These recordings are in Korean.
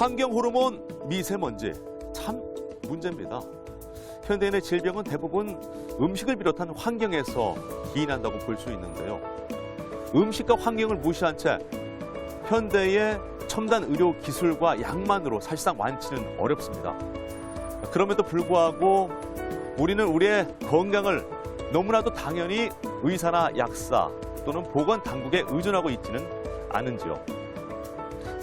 환경 호르몬, 미세먼지 참 문제입니다. 현대인의 질병은 대부분 음식을 비롯한 환경에서 기인한다고 볼 수 있는데요. 음식과 환경을 무시한 채 현대의 첨단 의료 기술과 약만으로 사실상 완치는 어렵습니다. 그럼에도 불구하고 우리는 우리의 건강을 너무나도 당연히 의사나 약사 또는 보건 당국에 의존하고 있지는 않은지요.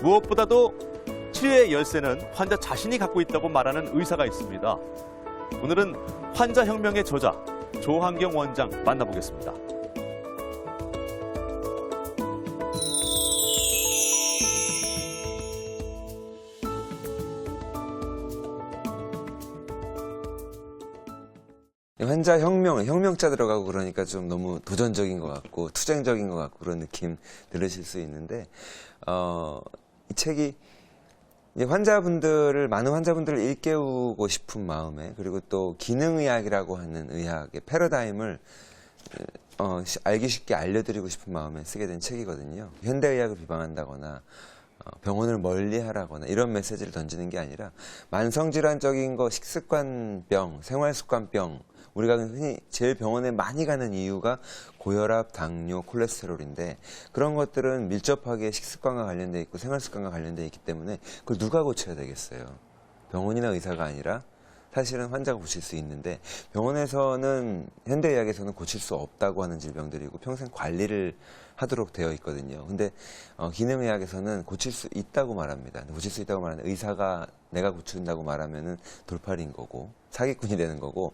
무엇보다도 치료의 열쇠는 환자 자신이 갖고 있다고 말하는 의사가 있습니다. 오늘은 환자혁명의 저자 조한경 원장 만나보겠습니다. 환자혁명, 혁명자 들어가고 그러니까 좀 너무 도전적인 것 같고 투쟁적인 것 같고 그런 느낌 들으실 수 있는데 이 책이 이제 많은 환자분들을 일깨우고 싶은 마음에, 그리고 또 기능의학이라고 하는 의학의 패러다임을 알기 쉽게 알려드리고 싶은 마음에 쓰게 된 책이거든요. 현대의학을 비방한다거나 병원을 멀리하라거나 이런 메시지를 던지는 게 아니라 만성질환적인 거, 식습관병, 생활습관병, 우리가 흔히 제일 병원에 많이 가는 이유가 고혈압, 당뇨, 콜레스테롤인데 그런 것들은 밀접하게 식습관과 관련돼 있고 생활습관과 관련돼 있기 때문에 그걸 누가 고쳐야 되겠어요? 병원이나 의사가 아니라 사실은 환자가 고칠 수 있는데, 병원에서는 현대의학에서는 고칠 수 없다고 하는 질병들이고 평생 관리를 하도록 되어 있거든요. 근데 기능의학에서는 고칠 수 있다고 말합니다. 고칠 수 있다고 말하는 의사가 내가 고친다고 말하면은 돌팔인 거고 사기꾼이 되는 거고,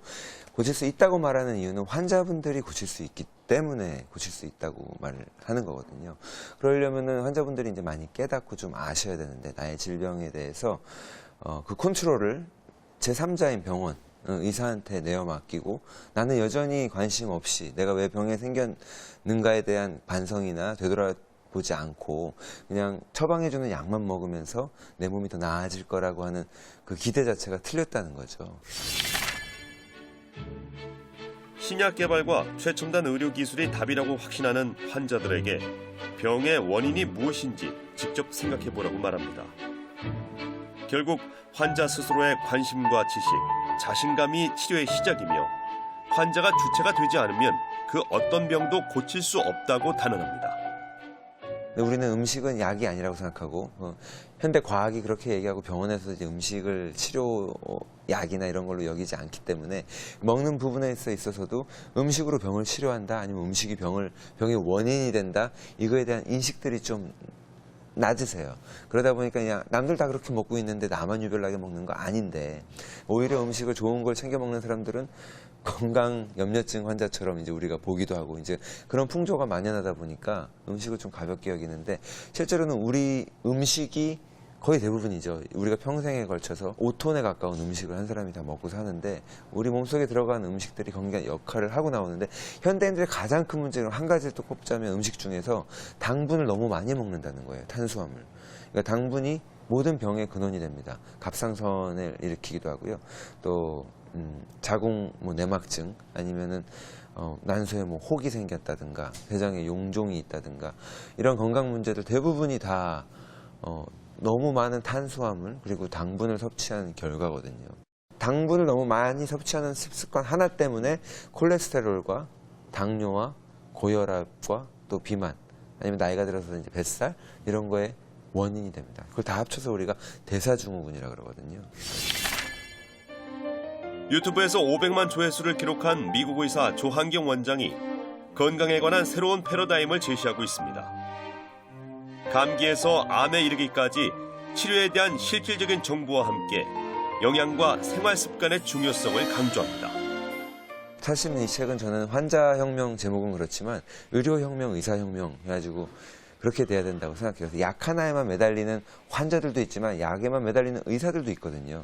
고칠 수 있다고 말하는 이유는 환자분들이 고칠 수 있기 때문에 고칠 수 있다고 말을 하는 거거든요. 그러려면은 환자분들이 이제 많이 깨닫고 좀 아셔야 되는데, 나의 질병에 대해서 그 컨트롤을 제3자인 병원, 의사한테 내어 맡기고 나는 여전히 관심 없이 내가 왜 병에 생겼는가에 대한 반성이나 되돌아보지 않고 그냥 처방해주는 약만 먹으면서 내 몸이 더 나아질 거라고 하는 그 기대 자체가 틀렸다는 거죠. 신약 개발과 최첨단 의료 기술이 답이라고 확신하는 환자들에게 병의 원인이 무엇인지 직접 생각해보라고 말합니다. 결국 환자 스스로의 관심과 지식, 자신감이 치료의 시작이며 환자가 주체가 되지 않으면 그 어떤 병도 고칠 수 없다고 단언합니다. 우리는 음식은 약이 아니라고 생각하고 현대 과학이 그렇게 얘기하고 병원에서 이제 음식을 치료 약이나 이런 걸로 여기지 않기 때문에 먹는 부분에 있어서도 음식으로 병을 치료한다, 아니면 음식이 병의 원인이 된다, 이거에 대한 인식들이 좀 낮으세요. 그러다 보니까 그냥 남들 다 그렇게 먹고 있는데 나만 유별나게 먹는 거 아닌데, 오히려 음식을 좋은 걸 챙겨 먹는 사람들은 건강 염려증 환자처럼 이제 우리가 보기도 하고, 이제 그런 풍조가 만연하다 보니까 음식을 좀 가볍게 여기는데, 실제로는 우리 음식이 거의 대부분이죠. 우리가 평생에 걸쳐서 5톤에 가까운 음식을 한 사람이 다 먹고 사는데, 우리 몸속에 들어가는 음식들이 굉장히 역할을 하고 나오는데, 현대인들의 가장 큰 문제는 한 가지를 또 꼽자면 음식 중에서 당분을 너무 많이 먹는다는 거예요. 탄수화물. 그러니까 당분이 모든 병의 근원이 됩니다. 갑상선을 일으키기도 하고요. 또 자궁 내막증, 아니면은 난소에 혹이 생겼다든가 대장에 용종이 있다든가 이런 건강 문제들 대부분이 다 너무 많은 탄수화물 그리고 당분을 섭취한 결과거든요. 당분을 너무 많이 섭취하는 습관 하나 때문에 콜레스테롤과 당뇨와 고혈압과 또 비만, 아니면 나이가 들어서 이제 뱃살 이런 거에 원인이 됩니다. 그걸 다 합쳐서 우리가 대사증후군이라고 그러거든요. 유튜브에서 500만 조회수를 기록한 미국 의사 조한경 원장이 건강에 관한 새로운 패러다임을 제시하고 있습니다. 감기에서 암에 이르기까지 치료에 대한 실질적인 정보와 함께 영양과 생활 습관의 중요성을 강조합니다. 사실 이 책은 저는 환자혁명 제목은 그렇지만 의료혁명, 의사혁명 해가지고 그렇게 돼야 된다고 생각해요. 약 하나에만 매달리는 환자들도 있지만 약에만 매달리는 의사들도 있거든요.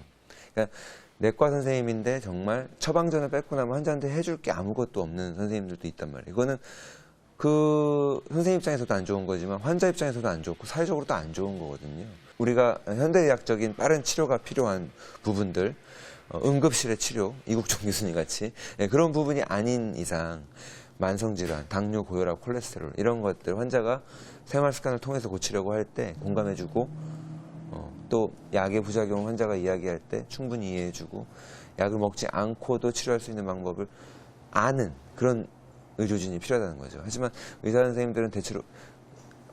그러니까 내과 선생님인데 정말 처방전을 뺏고 나면 환자한테 해줄 게 아무것도 없는 선생님들도 있단 말이에요. 이거는 그 선생님 입장에서도 안 좋은 거지만 환자 입장에서도 안 좋고 사회적으로도 안 좋은 거거든요. 우리가 현대의학적인 빠른 치료가 필요한 부분들, 응급실의 치료, 이국종 교수님 같이 그런 부분이 아닌 이상 만성질환, 당뇨, 고혈압, 콜레스테롤 이런 것들 환자가 생활 습관을 통해서 고치려고 할 때 공감해주고 또 약의 부작용 환자가 이야기할 때 충분히 이해해주고 약을 먹지 않고도 치료할 수 있는 방법을 아는 그런 의료진이 필요하다는 거죠. 하지만 의사 선생님들은 대체로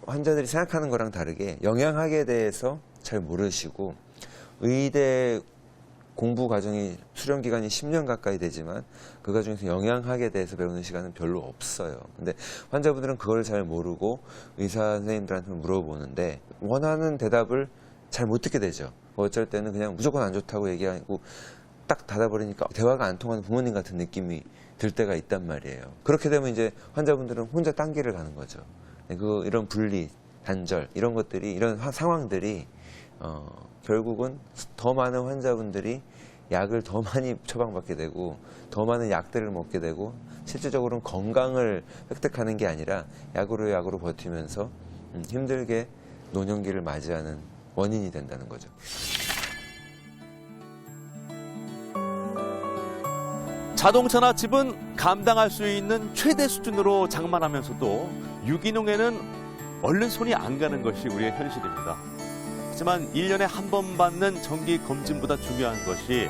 환자들이 생각하는 거랑 다르게 영양학에 대해서 잘 모르시고 의대 공부 과정이 수련 기간이 10년 가까이 되지만 그 과정에서 영양학에 대해서 배우는 시간은 별로 없어요. 근데 환자분들은 그걸 잘 모르고 의사 선생님들한테 물어보는데 원하는 대답을 잘 못 듣게 되죠. 어쩔 때는 그냥 무조건 안 좋다고 얘기하고 딱 닫아버리니까 대화가 안 통하는 부모님 같은 느낌이 들 때가 있단 말이에요. 그렇게 되면 이제 환자분들은 혼자 딴 길을 가는 거죠. 이런 분리, 단절 이런 것들이 이런 상황들이 결국은 더 많은 환자분들이 약을 더 많이 처방받게 되고 더 많은 약들을 먹게 되고 실질적으로는 건강을 획득하는 게 아니라 약으로 버티면서 힘들게 노년기를 맞이하는 원인이 된다는 거죠. 자동차나 집은 감당할 수 있는 최대 수준으로 장만하면서도 유기농에는 얼른 손이 안 가는 것이 우리의 현실입니다. 하지만 1년에 한 번 받는 정기 검진보다 중요한 것이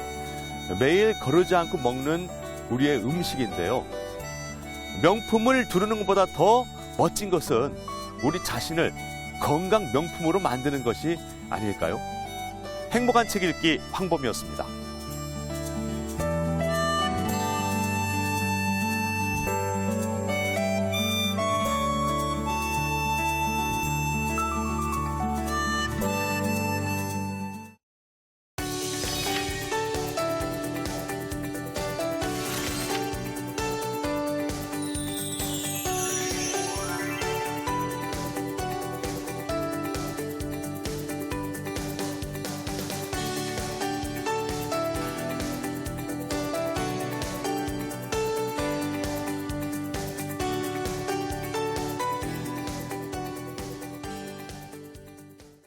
매일 거르지 않고 먹는 우리의 음식인데요. 명품을 두르는 것보다 더 멋진 것은 우리 자신을 건강 명품으로 만드는 것이 아닐까요? 행복한 책 읽기 황범이었습니다.